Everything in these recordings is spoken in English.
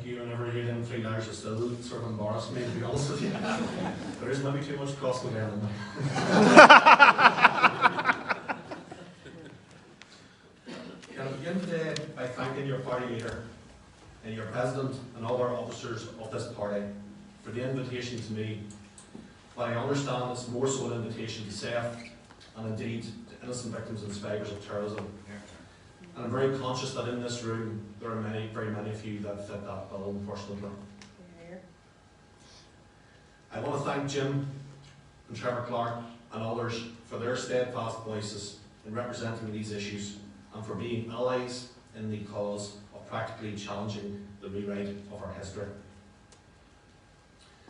you, whenever you hear them $3 is still sort of embarrassed me, to be honest with you. There is maybe too much cross with them. Can I begin today by thanking your party leader and your president and all our officers of this party for the invitation to me. But I understand it's more so an invitation to self and indeed to innocent victims and survivors of terrorism. And I'm very conscious that in this room there are many, very many of you that fit that bill, unfortunately. I want to thank Jim and Trevor Clark and others for their steadfast voices in representing these issues and for being allies in the cause of practically challenging the rewrite of our history.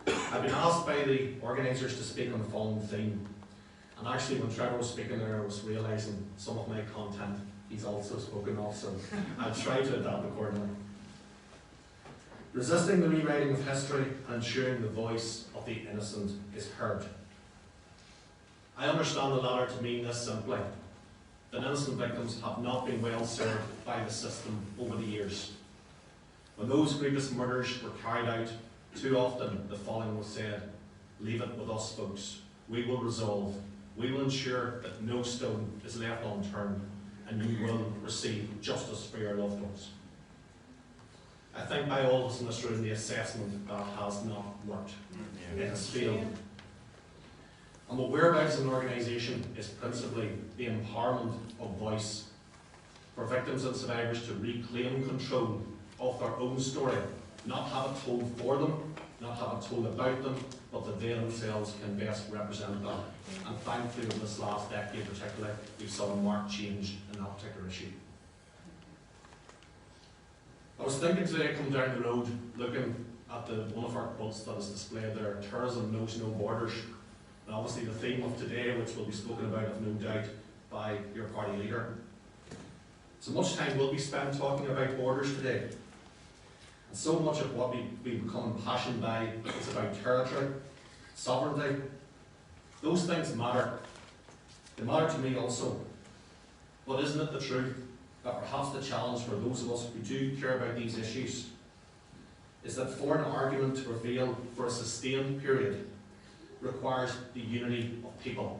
I've been asked by the organisers to speak on the following theme, and actually when Trevor was speaking there I was realising some of my content he's also spoken of, so I'll try to adapt accordingly. Resisting the rewriting of history and ensuring the voice of the innocent is heard. I understand the latter to mean this simply, that innocent victims have not been well served by the system over the years. When those grievous murders were carried out, too often the following was said: leave it with us folks, we will resolve, we will ensure that no stone is left unturned, and you will receive justice for your loved ones. I think by all of us in this room the assessment that has not worked. It has failed. And what we're about as an organisation is principally the empowerment of voice for victims and survivors to reclaim control of their own story, not have it told for them, not have it told about them, but that they themselves can best represent that. And thankfully, in this last decade particularly, we saw a marked change in that particular issue. I was thinking today, coming down the road, looking at one of our quotes that is displayed there: terrorism knows no borders. And obviously the theme of today, which will be spoken about, I've no doubt, by your party leader. So much time will be spent talking about borders today. And so much of what we become impassioned by is about territory, sovereignty. Those things matter. They matter to me also. But isn't it the truth that perhaps the challenge for those of us who do care about these issues is that for an argument to prevail for a sustained period requires the unity of people.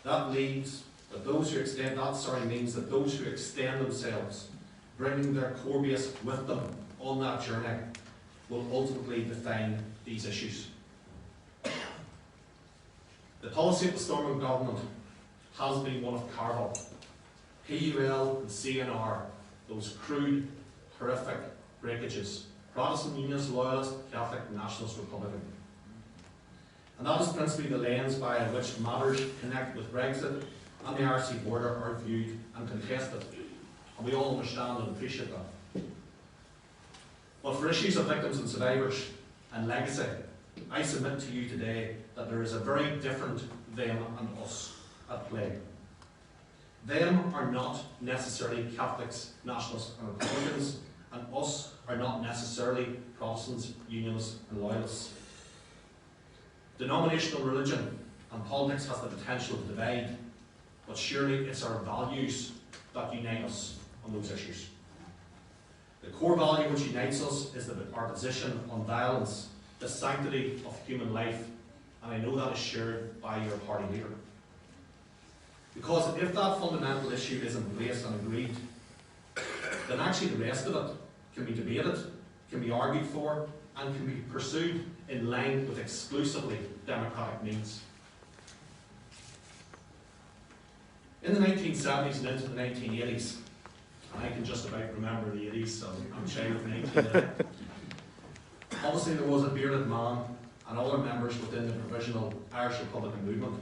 That means that those who extend themselves, bringing their core base with them on that journey, will ultimately define these issues. The policy of the Stormont government has been one of carve-up. PUL and CNR, those crude, horrific breakages. Protestant Unionist, Loyalist, Catholic, Nationalist, Republican. And that is principally the lens by which matters connect with Brexit and the Irish Sea border are viewed and contested. And we all understand and appreciate that. But for issues of victims and survivors and legacy, I submit to you today that there is a very different them and us at play. Them are not necessarily Catholics, Nationalists and Republicans, and us are not necessarily Protestants, Unionists and Loyalists. Denominational religion and politics has the potential to divide, but surely it's our values that unite us on those issues. The core value which unites us is our position on violence, the sanctity of human life, and I know that is shared by your party leader. Because if that fundamental issue is in place and agreed, then actually the rest of it can be debated, can be argued for, and can be pursued in line with exclusively democratic means. In the 1970s and into the 1980s, and I can just about remember the 80s, so I'm child of 1980. Obviously there was a bearded man and other members within the provisional Irish Republican movement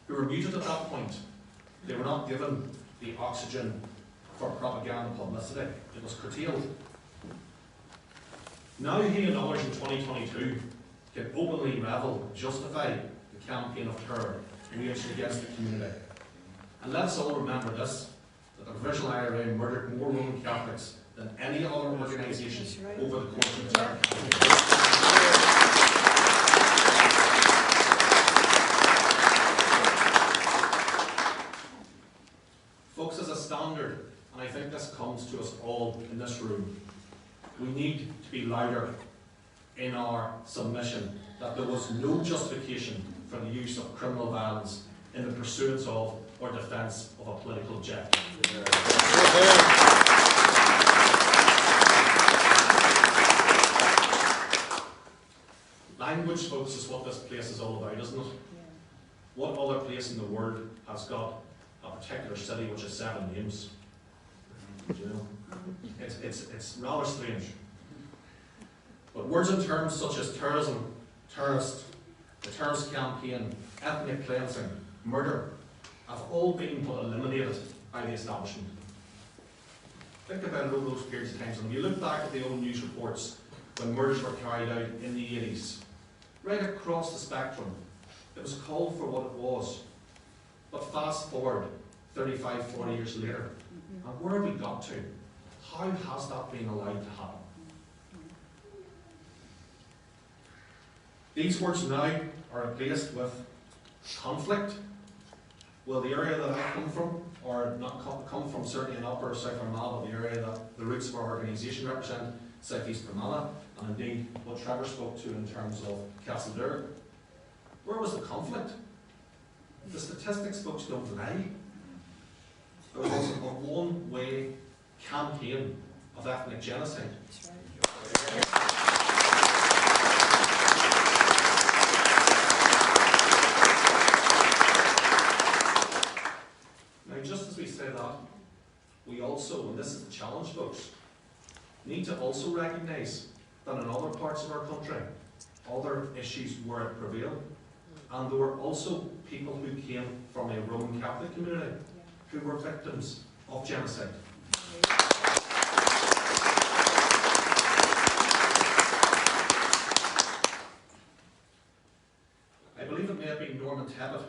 who were muted at that point. They were not given the oxygen for propaganda publicity. It was curtailed. Now he and others in 2022 can openly revel, justify the campaign of terror waged against the community. And let us all remember this, that the Provisional IRA murdered more Roman Catholics than any other organisation over the course of their campaign. Folks, as a standard, and I think this comes to us all in this room, we need to be louder in our submission that there was no justification for the use of criminal violence in the pursuance of or defence of a political objective. Language, folks, is what this place is all about, isn't it? What other place in the world has got a particular city which has 7 names? You know? It's rather strange. But words and terms such as terrorism, terrorist, the terrorist campaign, ethnic cleansing, murder, have all been eliminated by the establishment. Think about it over those periods of time. And if you look back at the old news reports when murders were carried out in the 80s, right across the spectrum, it was called for what it was. But fast forward 35, 40 years later, and where have we got to? How has that been allowed to happen? These words now are replaced with conflict. Well, the area that I come from, or not come from certainly in Upper South Armagh, but the area that the roots of our organisation represent, South East Fermanagh, and indeed what Trevor spoke to in terms of Castledurg. Where was the conflict? The statistics, folks, don't lie. There was a one-way campaign of ethnic genocide. Now, just as we say that, we also, and this is the challenge, folks, need to also recognise that in other parts of our country, other issues were at prevail. And there were also people who came from a Roman Catholic community who were victims of genocide. I believe it may have been Norman Tebbit,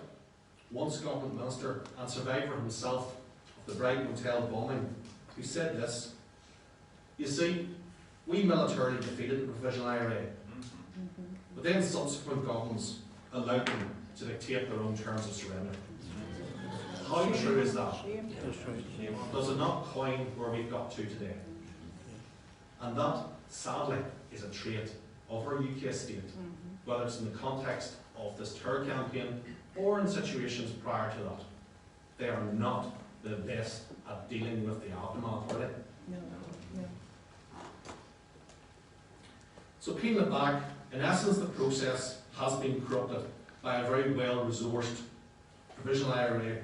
once government minister and survivor himself of the Brighton Hotel bombing, who said this: "You see, we militarily defeated the Provisional IRA, but then subsequent governments allowed them to dictate their own terms of surrender." How true is that? Does it not coin where we've got to today? And that, sadly, is a trait of our UK state, whether it's in the context of this terror campaign or in situations prior to that. They are not the best at dealing with the aftermath, are they? No. So peeling it back, in essence, the process has been corrupted by a very well-resourced Provisional IRA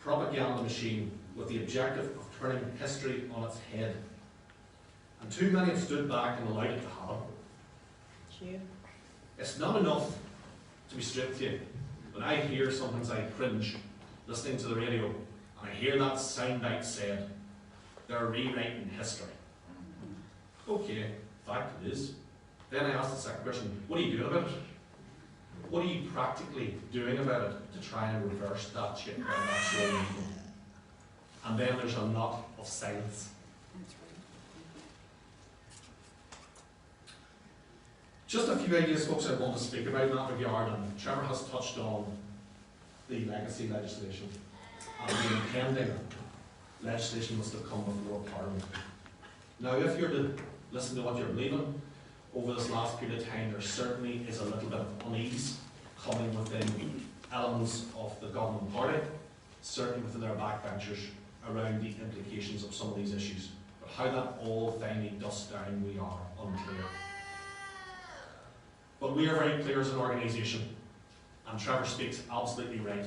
propaganda machine with the objective of turning history on its head. And too many have stood back and allowed it to happen. It's not enough, to be straight with you, when I hear, sometimes I cringe listening to the radio, and I hear that soundbite said, "They're rewriting history." Okay, fact it is. Then I ask the second question, what are you doing about it? What are you practically doing about it to try and reverse that shit and that slow movement? And then there's a lot of silence. Just a few ideas, folks, I want to speak about in that regard, and Trevor has touched on the legacy legislation and the impending legislation must have come before Parliament. Now, if you're to listen to what you're believing, over this last period of time, there certainly is a little bit of unease coming within elements of the government party, certainly within their backbenchers, around the implications of some of these issues. But how that all finally dusts down, we are unclear. But we are very clear as an organisation, and Trevor speaks absolutely right.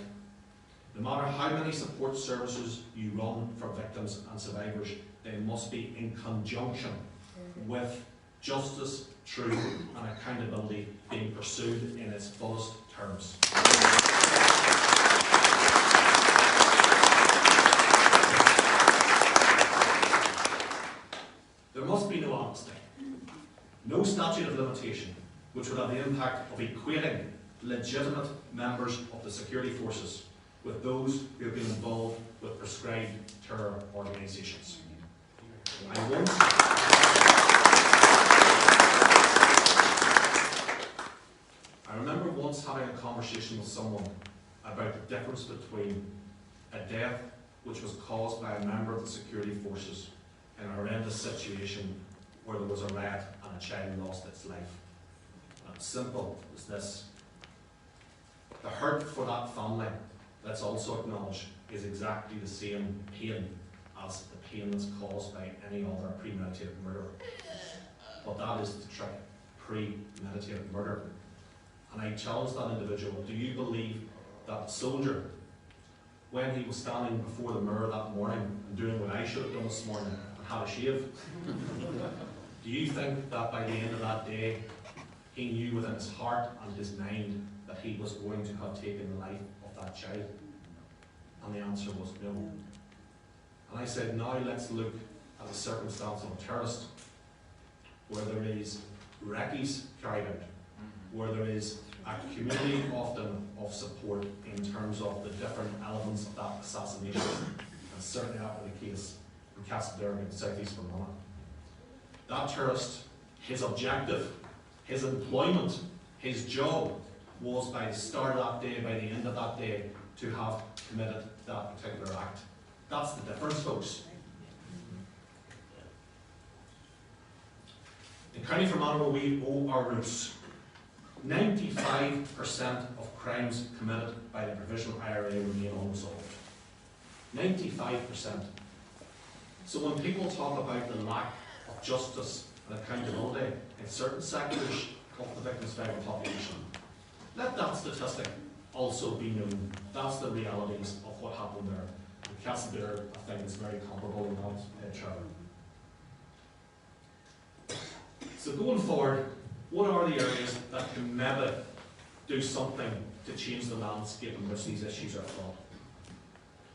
No matter how many support services you run for victims and survivors, they must be in conjunction with justice, truth and accountability being pursued in its fullest terms. There must be no amnesty, no statute of limitation, which would have the impact of equating legitimate members of the security forces with those who have been involved with prescribed terror organisations. I remember once having a conversation with someone about the difference between a death which was caused by a member of the security forces in a horrendous situation where there was a riot and a child lost its life. And it's simple as this. The hurt for that family, let's also acknowledge, is exactly the same pain as the pain that's caused by any other premeditated murder. But that is the trick, premeditated murder. And I challenge that individual, do you believe that soldier, when he was standing before the mirror that morning and doing what I should have done this morning and had a shave, do you think that by the end of that day he knew within his heart and his mind that he was going to have taken the life of that child? And the answer was no. And I said, now let's look at the circumstance of a terrorist, where there is recce's carried out, where there is a community often of support in terms of the different elements of that assassination, and certainly that was the case in Castleberg in southeast Vermont. That terrorist, his objective, his employment, his job was by the start of that day, by the end of that day, to have committed that particular act. That's the difference, folks. In County Fermanagh, where we owe our roots, 95% of crimes committed by the provisional IRA remain unresolved. 95%. So when people talk about the lack of justice and accountability in certain sectors of the victims' vital population, let that statistic also be known. That's the realities of what happened there. And Castleberg, I think, is very comparable in that charter. So going forward, what are the areas that can maybe do something to change the landscape in which these issues are fought?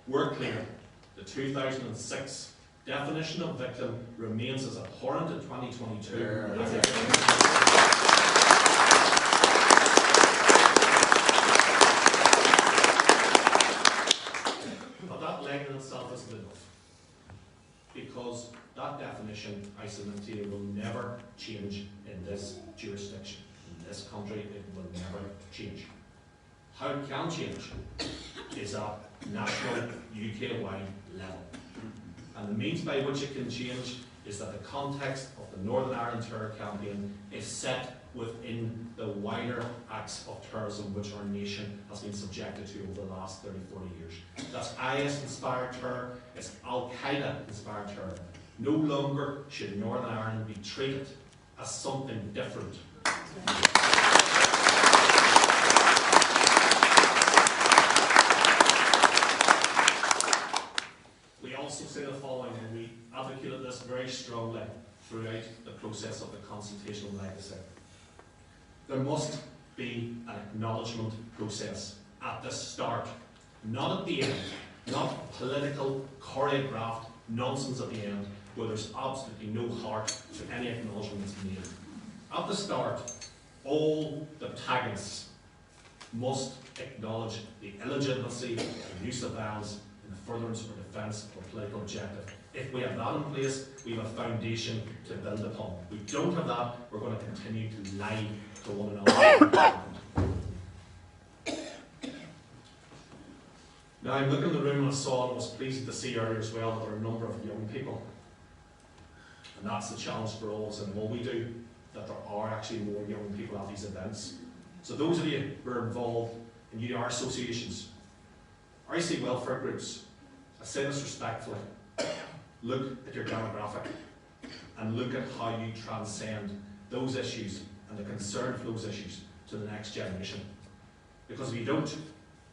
We're clear. The 2006 definition of victim remains as abhorrent in 2022 as it But that leg in itself isn't enough, because that definition, I submit to you, will never change in this jurisdiction. In this country, it will never change. How it can change is at national, UK-wide level. And the means by which it can change is that the context of the Northern Ireland Terror Campaign is set within the wider acts of terrorism which our nation has been subjected to over the last 30, 40 years. That's IS-inspired terror, it's Al-Qaeda-inspired terror. No longer should Northern Ireland be treated as something different. We also say the following, and we advocated this very strongly throughout the process of the consultational legacy. There must be an acknowledgement process at the start, not at the end, not political, choreographed nonsense at the end, where there's absolutely no heart to any acknowledgement that's made. At the start, all the protagonists must acknowledge the illegitimacy of the use of violence in the furtherance or defence of a political objective. If we have that in place, we have a foundation to build upon. If we don't have that, we're going to continue to lie to one another. Now, I'm looking in the room and I saw and was pleased to see earlier as well that there are a number of young people. And that's the challenge for all of us and all we do, that there are actually more young people at these events. So those of you who are involved in UR associations, RC welfare groups, I say this respectfully, look at your demographic and look at how you transcend those issues and the concern for those issues to the next generation. Because if you don't,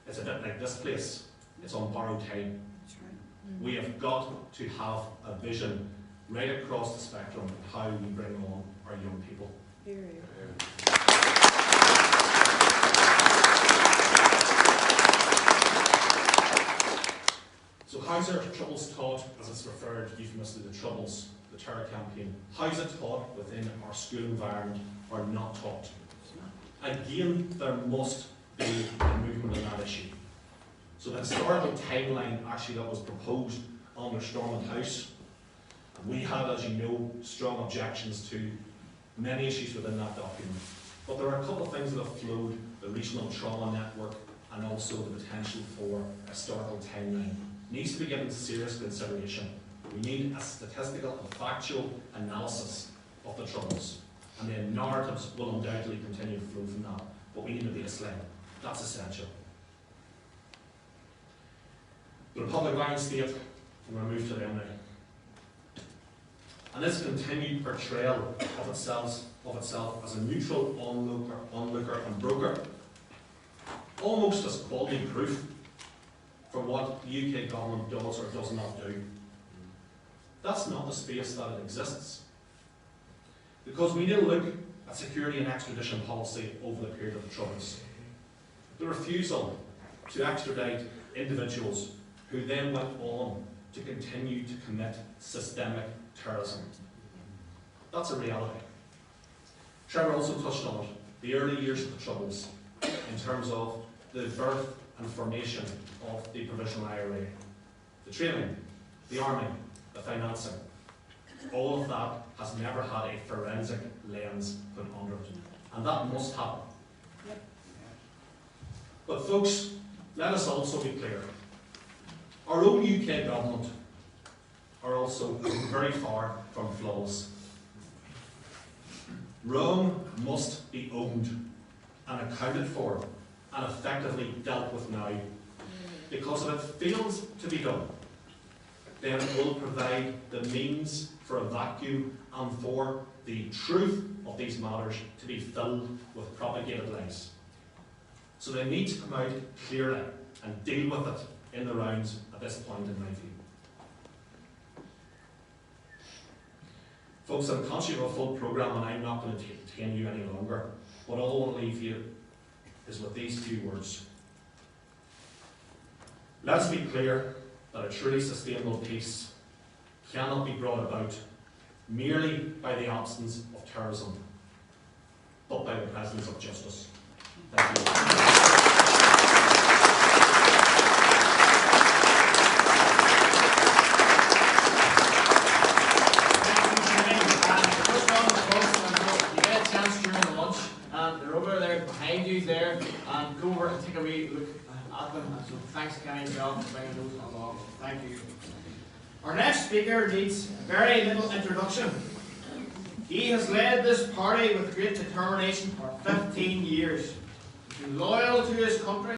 it's a bit like this place. It's on borrowed time. That's right. We have got to have a vision right across the spectrum of how we bring on our young people. Here you So how's our troubles taught, as it's referred euphemistically, the troubles, the terror campaign? How's it taught within our school environment or not taught? Again, there must be a movement on that issue. So the historical timeline actually that was proposed under Stormont House, and we had, as you know, strong objections to many issues within that document. But there are a couple of things that have flowed, the regional trauma network and also the potential for a historical timeline. Needs to be given serious consideration. We need a statistical and factual analysis of the Troubles, and then narratives will undoubtedly continue to flow from that, but we need a baseline. That's essential. The Republic Line State, I'm going to move to them now. And this continued portrayal of itself as a neutral onlooker and broker, almost as quality proof for what the UK government does or does not do. That's not the space that it exists. Because we need to look at security and extradition policy over the period of the Troubles. The refusal to extradite individuals who then went on to continue to commit systemic terrorism. That's a reality. Trevor also touched on it, the early years of the Troubles, in terms of the birth and formation of the Provisional IRA, the training, the arming, the financing. All of that has never had a forensic lens put under it, and that must happen. But folks, let us also be clear. Our own UK government are also very far from flawless. Rome must be owned and accounted for and effectively dealt with now. Because if it fails to be done, then it will provide the means for a vacuum and for the truth of these matters to be filled with propagated lies. So they need to come out clearly and deal with it in the rounds at this point in my view. Folks, I'm conscious of a full programme and I'm not going to detain you any longer. What I want to leave you is with these few words. Let's be clear that a truly sustainable peace cannot be brought about merely by the absence of terrorism, but by the presence of justice. Thank you. They're over there behind you there, and go over and take a wee look at them. So thanks, Kenny, for bringing those along. Thank you. Our next speaker needs very little introduction. He has led this party with great determination for 15 years. He's been loyal to his country.